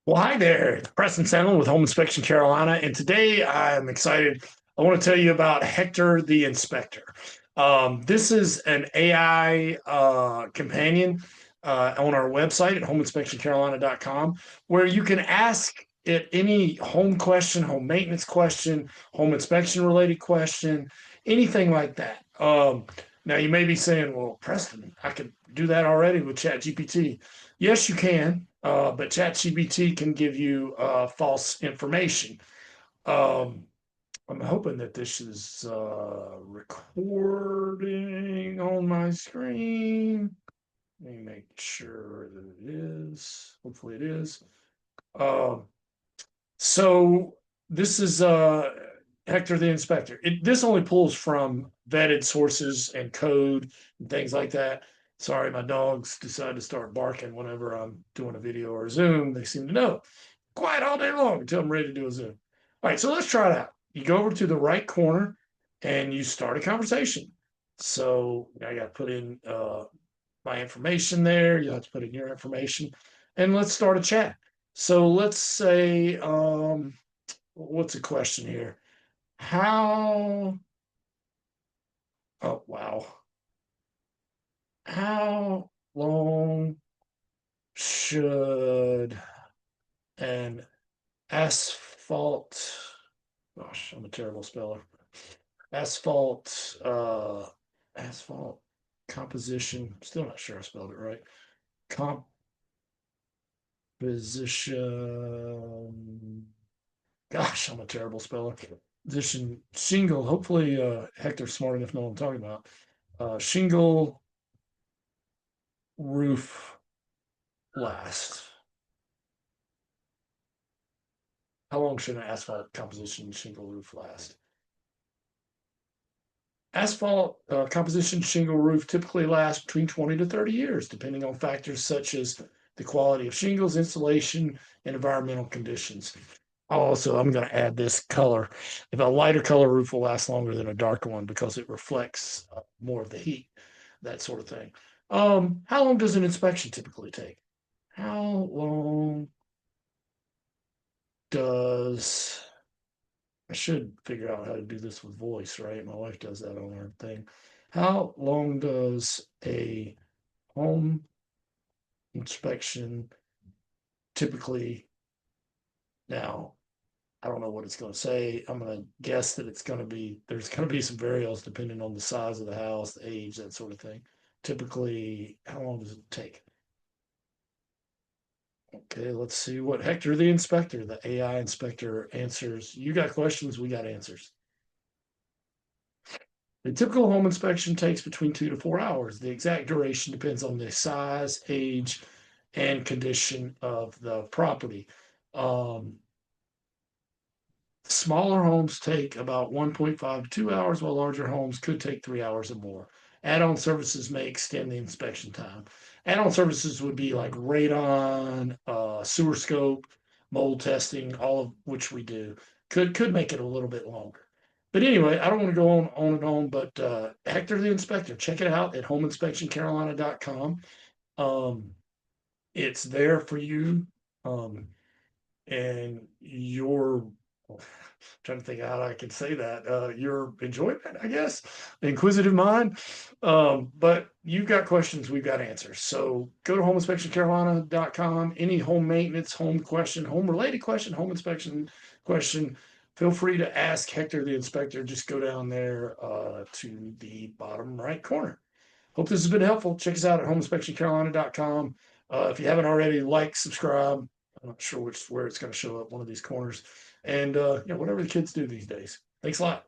Well, hi there. It's Preston Sandlin with Home Inspection Carolina, and today I'm excited. I want to tell you about Hector the Inspector. This is an AI companion on our website at homeinspectioncarolina.com where you can ask it any home question, home maintenance question, home inspection related question, anything like that. Now, you may be saying, well, Preston, I could do that already with ChatGPT. Yes, you can, but ChatGPT can give you false information. Um, I'm hoping that this is recording on my screen. Let me make sure that it is. Hopefully, it is. Um, so this is Hector the Inspector. This only pulls from vetted sources and code and things like that. Sorry, my dogs decide to start barking whenever I'm doing a video or a Zoom. They seem to know. Quiet all day long until I'm ready to do a Zoom. All right, so let's try it out. You go over to the right corner and you start a conversation. So I got to put in my information there. You have to put in your information, and let's start a chat. So let's say, what's the question here? How, oh, wow. How long should an asphalt, gosh, I'm a terrible speller. Asphalt, asphalt composition, still not sure I spelled it right. Composition, gosh, I'm a terrible speller. Position shingle. Hopefully, Hector's smart enough to know what I'm talking about. Shingle roof last. How long should an asphalt composition shingle roof last? Asphalt composition shingle roof typically lasts between 20 to 30 years, depending on factors such as the quality of shingles, insulation, and environmental conditions. Also, I'm going to add this color. If a lighter color roof will last longer than a darker one because it reflects more of the heat, that sort of thing. How long does an inspection typically take? How long does I should figure out how to do this with voice, right? My wife does that on her thing. How long does a home inspection typically now? I don't know what it's going to say. I'm going to guess that there's going to be some variables depending on the size of the house, the age, that sort of thing. Typically, how long does it take? Okay, let's see what Hector the inspector, the AI inspector answers. You got questions, we got answers. The typical home inspection takes between 2 to 4 hours. The exact duration depends on the size, age, and condition of the property. Um, Smaller homes take about 1.5 to 2 hours, while larger homes could take 3 hours or more. Add-on services may extend the inspection time. Add-on services would be like radon, sewer scope, mold testing, all of which we do. Could make it a little bit longer. But anyway, I don't want to go on and on, but Hector the Inspector, check it out at homeinspectioncarolina.com. Um, it's there for you. Um, and your trying to think how I can say that your enjoyment, I guess, inquisitive mind. But you've got questions, we've got answers. So go to homeinspectioncarolina.com. Any home maintenance, home question, home related question, home inspection question, feel free to ask Hector the inspector. Just go down there to the bottom right corner. Hope this has been helpful. Check us out at homeinspectioncarolina.com. If you haven't already, like, subscribe. I'm not sure where it's going to show up, one of these corners. And whatever the kids do these days. Thanks a lot.